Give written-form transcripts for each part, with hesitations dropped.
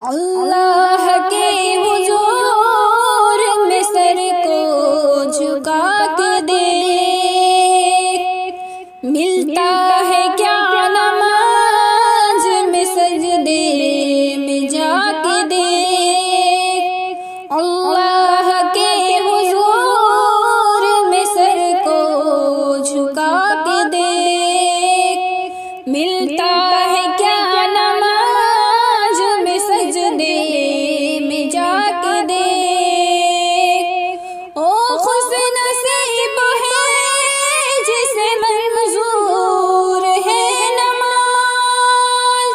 اللہ کے حضور میں سر کو جھکا کے دیکھ، ملتا ہے کیا نماز میں سجدے میں جا کے دیکھ۔ اللہ کے حضور میں سر کو جھکا کے دیکھ، ملتا ہے کیا نماز میں سجدے میں جا کے دیکھ۔ او خوش نصیب ہے جسے منظور ہے نماز،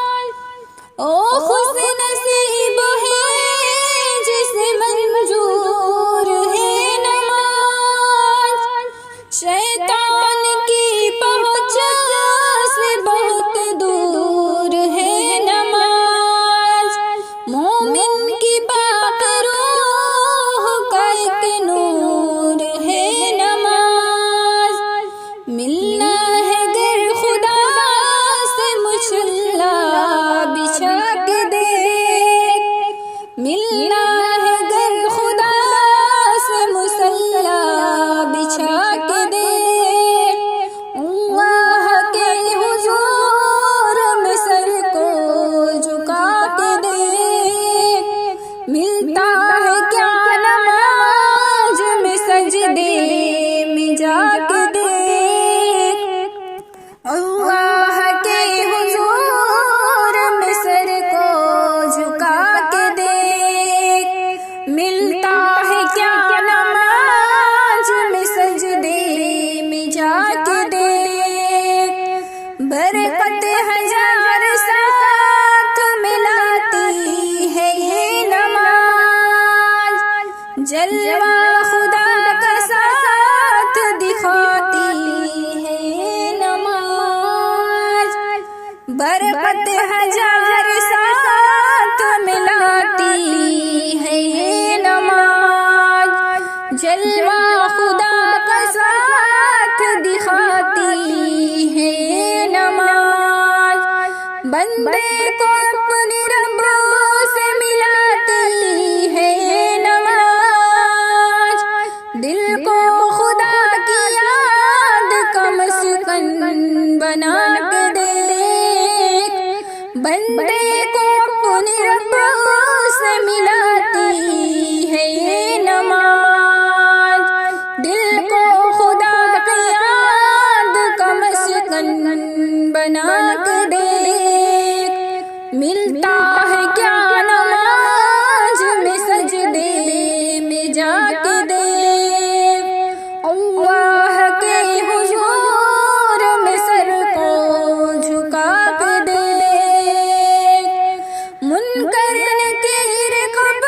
او خوش نصیب ہے جسے منظور ہے نماز۔ شیطان کی پہنچ سے بہت دور ہے نماز، مومن کی پاک روح کا ایک نور ہے نماز۔ ملنا ہے گر خدا سے مصلی بچھا کے دیکھ، ملنا ہے گر خدا سے مصلی بچھا کے دیکھ۔ اللہ کے حضور میں سر کو جھکا کے دیکھ، ملتا ہے کیا نماز میں سجدے میں جا کے دیکھ۔ اللہ کے حضور میں سر کو جھکا کے دیکھ، ملتا ہے کیا نماز میں سجدے میں جا کے دیکھ۔ برکت ہزار ساتھ ملاتی ہے یہ نماز، جلوہ خدا کا ساتھ دکھاتی ہے یہ نماز۔ برکت ہزار ساتھ ملاتی ہے یہ نماز، جلوہ خدا کا ساتھ دکھاتی ہے یہ نماز۔ بندے کو اپنے رب سے ملاتی ہے یہ نماز، دل کو خدا کی یاد کا مسکن بنا کے دیکھ۔ بندے کو اپنے رب سے ملاتی ہے یہ نماز، دل کو خدا کی یاد کا مسکن بنا کے دیکھ۔ ملتا ہے کیا نماز میں سجدے میں جا کے دیکھ۔ اللہ کے حضور میں سر کو جھکا کے دیکھ، منکر نکیر کب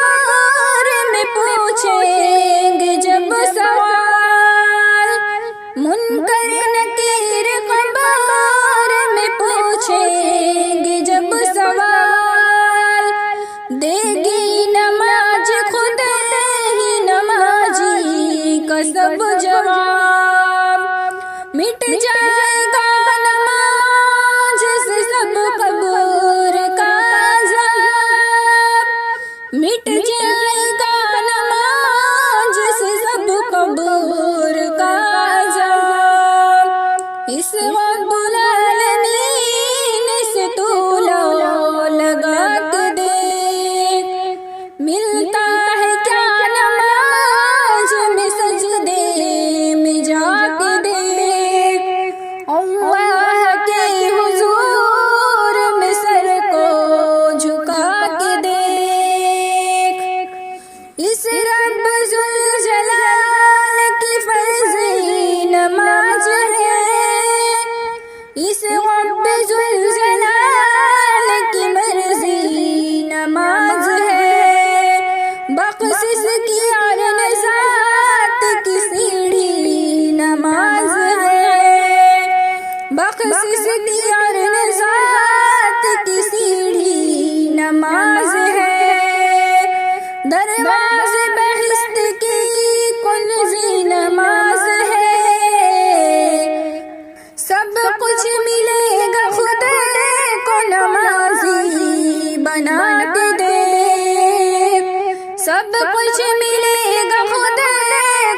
سب کچھ ملے گا خود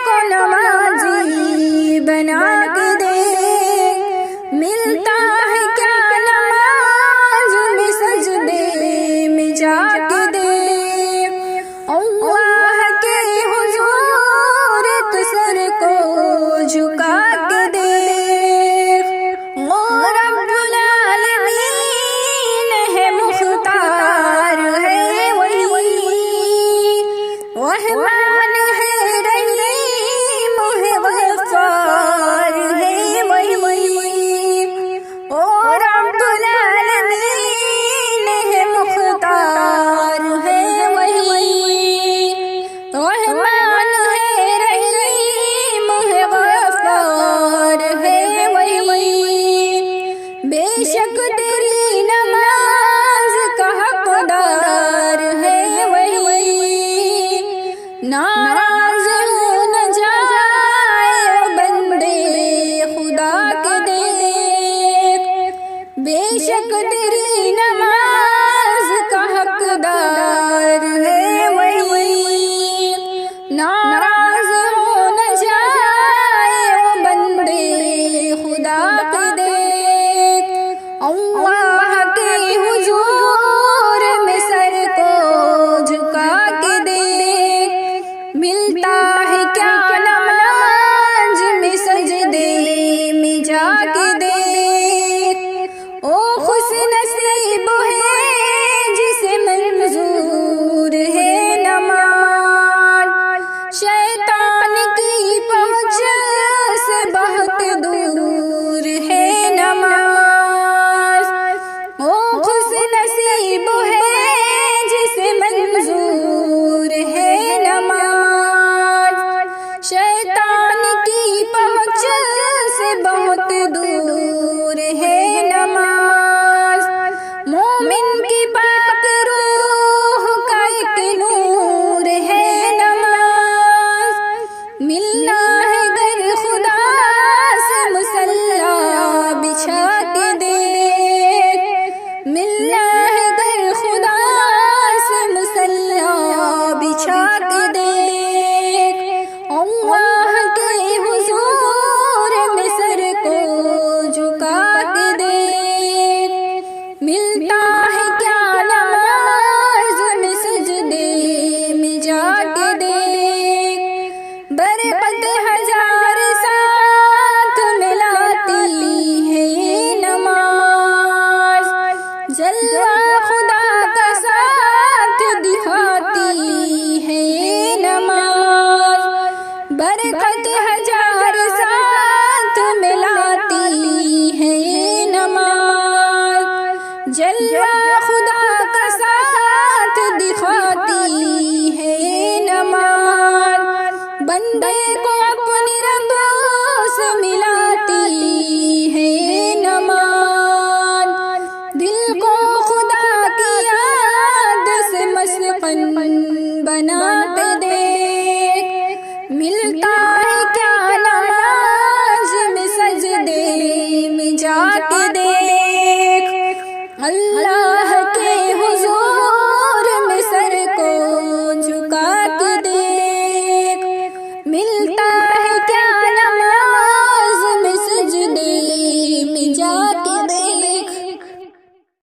کو نمازی بنا کے دیکھ، ملتا ہے کیا نماز میں سجدے میں جا کے دیکھ، اللہ کے حضور تو سر کو جھکا کے دیکھ، وہ رب العالمین ہے مختار ہے وہی، رحمان ہے رحیم ہے غفار ہے وہی، اور رب العالمین ہے مختار ہے وہی، رحمان ہے رحیم ہے غفار ہے وہی، بے شک تیری نماز کا حقدار ہے وہی، ناراض ہو نہ جائے بندے خدا کے دیکھ، بے شک تیری نماز کا حقدار ہے وہی، ناراض ہو نہ جائے بندے خدا کے دیکھ، اللہ کے حضور میں سر کو جھکا کے دیکھ، ملتا ہے کیا نماز میں سجدے میں جا کے دیکھ، او خوش نصیب ہے جسے منظور ہے نماز، شیطان کی پہنچ سے بہت دور ہے نماز، او خوش نصیب ہے جسے منظور ہے نماز، شیطان کی پہنچ سے بہت دور ہے نماز، مومن کی پاک روح کا ایک نور ہے نماز، ملنا ہے گر خدا سے مصلی بچھا کے دیکھ، ملنا ہے گر خدا سے مصلی بچھا کے دیکھ، اللہ کے حضور میں سر کو جھکا کے دیکھ، ملتا ہے کیا نماز میں سجدے میں جا کے دیکھ، برکت ہزار ساتھ ملاتی ہے یہ نماز، جلوہ خدا کا ساتھ دکھاتی ہے یہ نماز، برکت ہزار ساتھ ملاتی ہے یہ نماز، جلوہ خدا کا ساتھ دکھاتی ہے یہ نماز، بندے کو اپنے رب سے ملاتی ہے یہ نماز، دل کو خدا کی یاد سے مسکن بنا کے دیکھ، ملتا ہے کیا نماز میں سجدے میں جا کے دیکھ، اللہ کے حضور